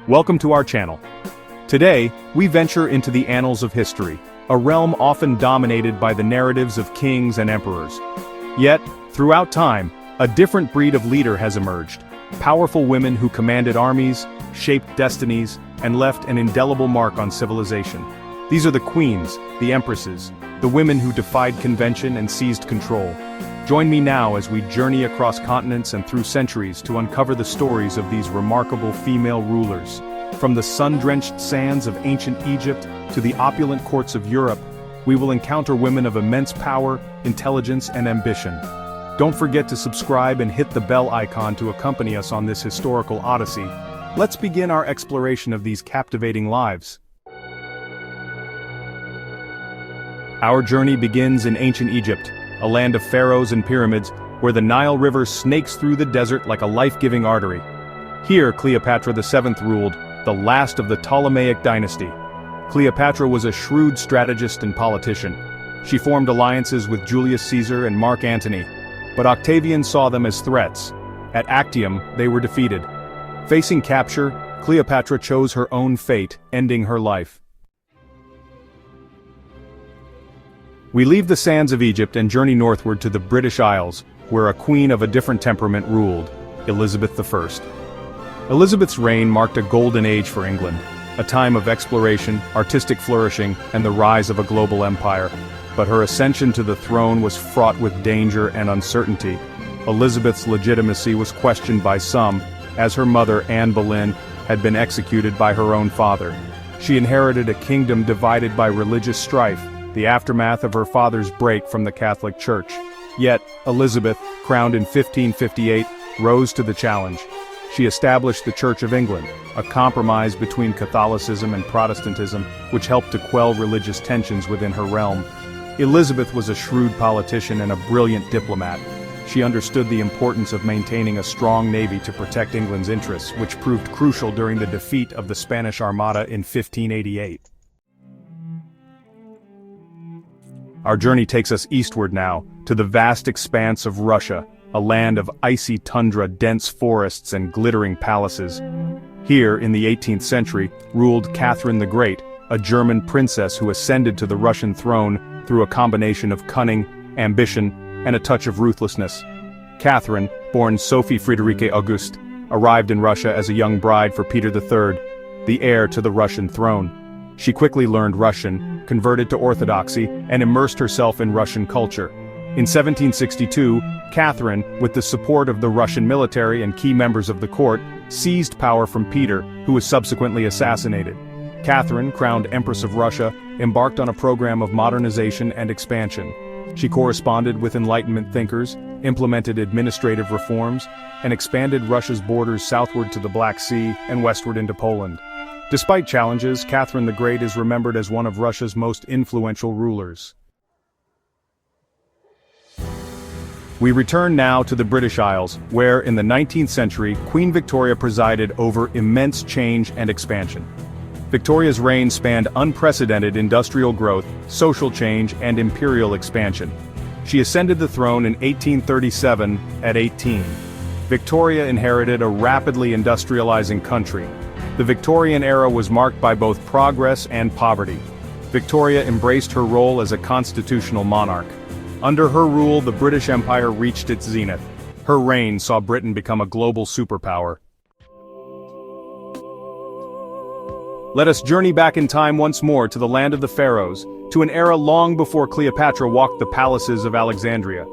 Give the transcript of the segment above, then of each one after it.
Welcome to our channel. Today, we venture into the annals of history, a realm often dominated by the narratives of kings and emperors. Yet, throughout time, a different breed of leader has emerged. Powerful women who commanded armies, shaped destinies, and left an indelible mark on civilization. These are the queens, the empresses, the women who defied convention and seized control. Join me now as we journey across continents and through centuries to uncover the stories of these remarkable female rulers. From the sun-drenched sands of ancient Egypt to the opulent courts of Europe, we will encounter women of immense power, intelligence, and ambition. Don't forget to subscribe and hit the bell icon to accompany us on this historical odyssey. Let's begin our exploration of these captivating lives. Our journey begins in ancient Egypt, a land of pharaohs and pyramids, where the Nile River snakes through the desert like a life-giving artery. Here Cleopatra VII ruled, the last of the Ptolemaic dynasty. Cleopatra was a shrewd strategist and politician. She formed alliances with Julius Caesar and Mark Antony, but Octavian saw them as threats. At Actium, they were defeated. Facing capture, Cleopatra chose her own fate, ending her life. We leave the sands of Egypt and journey northward to the British Isles, where a queen of a different temperament ruled, Elizabeth I. Elizabeth's reign marked a golden age for England, a time of exploration, artistic flourishing, and the rise of a global empire. But her ascension to the throne was fraught with danger and uncertainty. Elizabeth's legitimacy was questioned by some, as her mother, Anne Boleyn, had been executed by her own father. She inherited a kingdom divided by religious strife, the aftermath of her father's break from the Catholic Church. Yet, Elizabeth, crowned in 1558, rose to the challenge. She established the Church of England, a compromise between Catholicism and Protestantism, which helped to quell religious tensions within her realm. Elizabeth was a shrewd politician and a brilliant diplomat. She understood the importance of maintaining a strong navy to protect England's interests, which proved crucial during the defeat of the Spanish Armada in 1588. Our journey takes us eastward now, to the vast expanse of Russia, a land of icy tundra, dense forests, and glittering palaces. Here, in the 18th century, ruled Catherine the Great, a German princess who ascended to the Russian throne through a combination of cunning, ambition, and a touch of ruthlessness. Catherine, born Sophie Friederike August, arrived in Russia as a young bride for Peter III, the heir to the Russian throne. She quickly learned Russian, converted to Orthodoxy, and immersed herself in Russian culture. In 1762, Catherine, with the support of the Russian military and key members of the court, seized power from Peter, who was subsequently assassinated. Catherine, crowned Empress of Russia, embarked on a program of modernization and expansion. She corresponded with Enlightenment thinkers, implemented administrative reforms, and expanded Russia's borders southward to the Black Sea and westward into Poland. Despite challenges, Catherine the Great is remembered as one of Russia's most influential rulers. We return now to the British Isles, where, in the 19th century, Queen Victoria presided over immense change and expansion. Victoria's reign spanned unprecedented industrial growth, social change, and imperial expansion. She ascended the throne in 1837 at 18. Victoria inherited a rapidly industrializing country. The Victorian era was marked by both progress and poverty. Victoria embraced her role as a constitutional monarch. Under her rule, the British Empire reached its zenith. Her reign saw Britain become a global superpower. Let us journey back in time once more to the land of the pharaohs, to an era long before Cleopatra walked the palaces of Alexandria.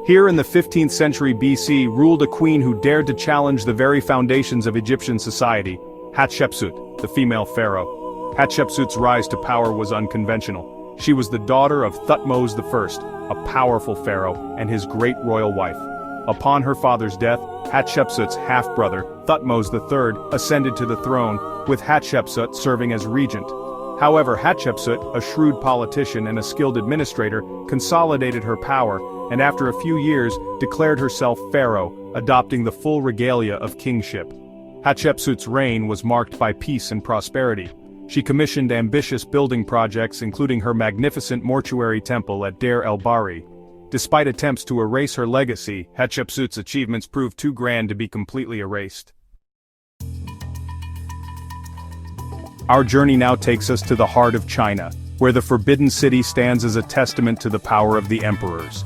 Here in the 15th century BC ruled a queen who dared to challenge the very foundations of Egyptian society, Hatshepsut, the female pharaoh. Hatshepsut's rise to power was unconventional. She was the daughter of Thutmose I, a powerful pharaoh, and his great royal wife. Upon her father's death, Hatshepsut's half-brother, Thutmose III, ascended to the throne, with Hatshepsut serving as regent. However, Hatshepsut, a shrewd politician and a skilled administrator, consolidated her power, and after a few years, declared herself pharaoh, adopting the full regalia of kingship. Hatshepsut's reign was marked by peace and prosperity. She commissioned ambitious building projects, including her magnificent mortuary temple at Deir el-Bahri. Despite attempts to erase her legacy, Hatshepsut's achievements proved too grand to be completely erased. Our journey now takes us to the heart of China, where the Forbidden City stands as a testament to the power of the emperors.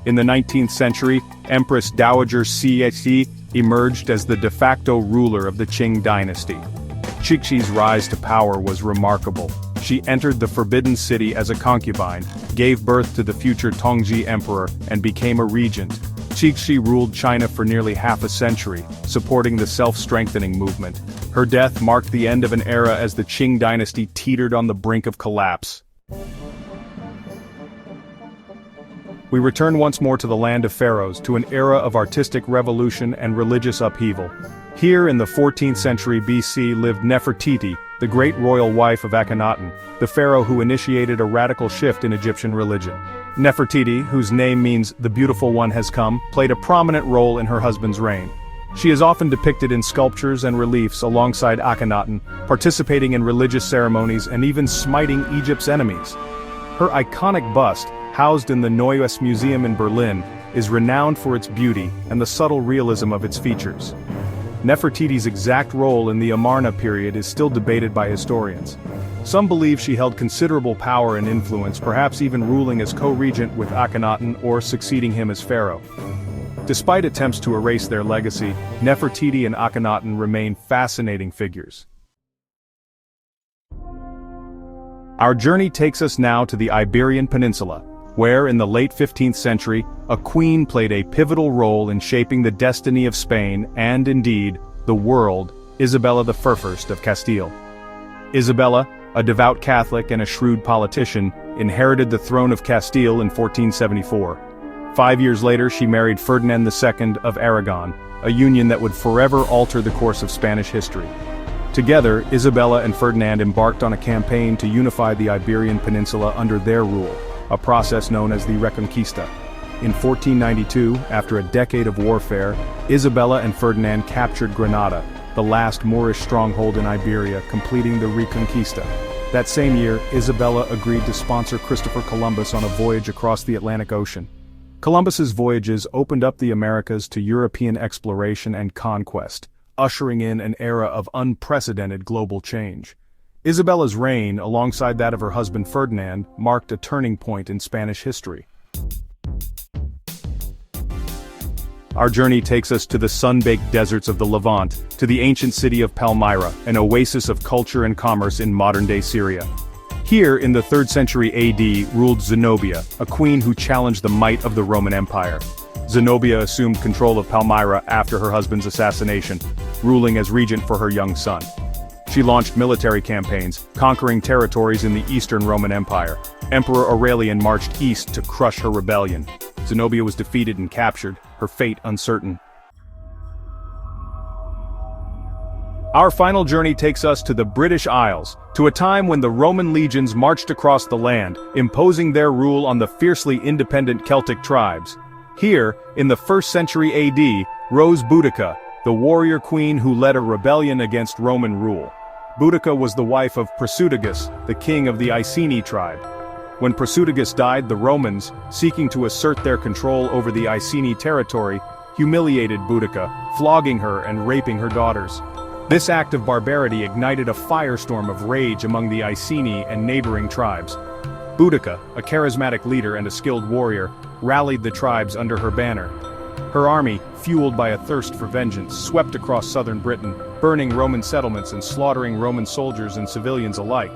In the 19th century, Empress Dowager Cixi emerged as the de facto ruler of the Qing dynasty. Cixi's rise to power was remarkable. She entered the Forbidden City as a concubine, gave birth to the future Tongzhi Emperor, and became a regent. Cixi ruled China for nearly half a century, supporting the self-strengthening movement. Her death marked the end of an era as the Qing dynasty teetered on the brink of collapse. We return once more to the land of pharaohs, to an era of artistic revolution and religious upheaval. Here in the 14th century BC lived Nefertiti, the great royal wife of Akhenaten, the pharaoh who initiated a radical shift in Egyptian religion. Nefertiti, whose name means "the beautiful one has come," played a prominent role in her husband's reign. She is often depicted in sculptures and reliefs alongside Akhenaten, participating in religious ceremonies and even smiting Egypt's enemies. Her iconic bust, housed in the Neues Museum in Berlin, is renowned for its beauty and the subtle realism of its features. Nefertiti's exact role in the Amarna period is still debated by historians. Some believe she held considerable power and influence, perhaps even ruling as co-regent with Akhenaten or succeeding him as pharaoh. Despite attempts to erase their legacy, Nefertiti and Akhenaten remain fascinating figures. Our journey takes us now to the Iberian Peninsula, where in the late 15th century, a queen played a pivotal role in shaping the destiny of Spain and, indeed, the world, Isabella I of Castile. Isabella, a devout Catholic and a shrewd politician, inherited the throne of Castile in 1474. 5 years later she married Ferdinand II of Aragon, a union that would forever alter the course of Spanish history. Together, Isabella and Ferdinand embarked on a campaign to unify the Iberian Peninsula under their rule, a process known as the Reconquista. In 1492, after a decade of warfare, Isabella and Ferdinand captured Granada, the last Moorish stronghold in Iberia, completing the Reconquista. That same year, Isabella agreed to sponsor Christopher Columbus on a voyage across the Atlantic Ocean. Columbus's voyages opened up the Americas to European exploration and conquest, ushering in an era of unprecedented global change. Isabella's reign, alongside that of her husband Ferdinand, marked a turning point in Spanish history. Our journey takes us to the sun-baked deserts of the Levant, to the ancient city of Palmyra, an oasis of culture and commerce in modern-day Syria. Here, in the 3rd century AD, ruled Zenobia, a queen who challenged the might of the Roman Empire. Zenobia assumed control of Palmyra after her husband's assassination, ruling as regent for her young son. She launched military campaigns, conquering territories in the Eastern Roman Empire. Emperor Aurelian marched east to crush her rebellion. Zenobia was defeated and captured, her fate uncertain. Our final journey takes us to the British Isles, to a time when the Roman legions marched across the land, imposing their rule on the fiercely independent Celtic tribes. Here, in the 1st century AD, rose Boudica, the warrior queen who led a rebellion against Roman rule. Boudica was the wife of Prasutagus, the king of the Iceni tribe. When Prasutagus died, the Romans, seeking to assert their control over the Iceni territory, humiliated Boudica, flogging her and raping her daughters. This act of barbarity ignited a firestorm of rage among the Iceni and neighboring tribes. Boudica, a charismatic leader and a skilled warrior, rallied the tribes under her banner. Her army, fueled by a thirst for vengeance, swept across southern Britain, burning Roman settlements and slaughtering Roman soldiers and civilians alike.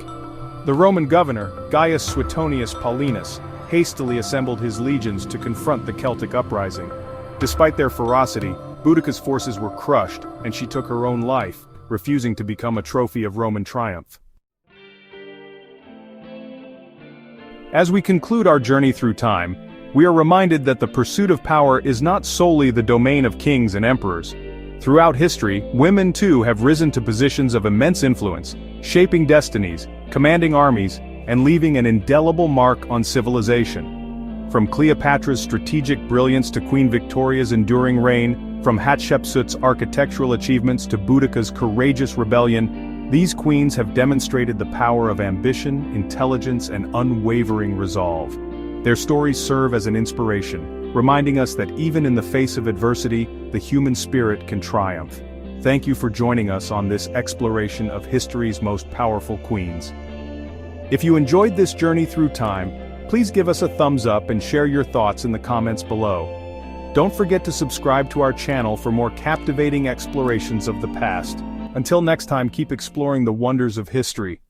The Roman governor, Gaius Suetonius Paulinus, hastily assembled his legions to confront the Celtic uprising. Despite their ferocity, Boudica's forces were crushed, and she took her own life, refusing to become a trophy of Roman triumph. As we conclude our journey through time, we are reminded that the pursuit of power is not solely the domain of kings and emperors. Throughout history, women too have risen to positions of immense influence, shaping destinies, commanding armies, and leaving an indelible mark on civilization. From Cleopatra's strategic brilliance to Queen Victoria's enduring reign, from Hatshepsut's architectural achievements to Boudica's courageous rebellion, these queens have demonstrated the power of ambition, intelligence, and unwavering resolve. Their stories serve as an inspiration, reminding us that even in the face of adversity, the human spirit can triumph. Thank you for joining us on this exploration of history's most powerful queens. If you enjoyed this journey through time, please give us a thumbs up and share your thoughts in the comments below. Don't forget to subscribe to our channel for more captivating explorations of the past. Until next time, keep exploring the wonders of history.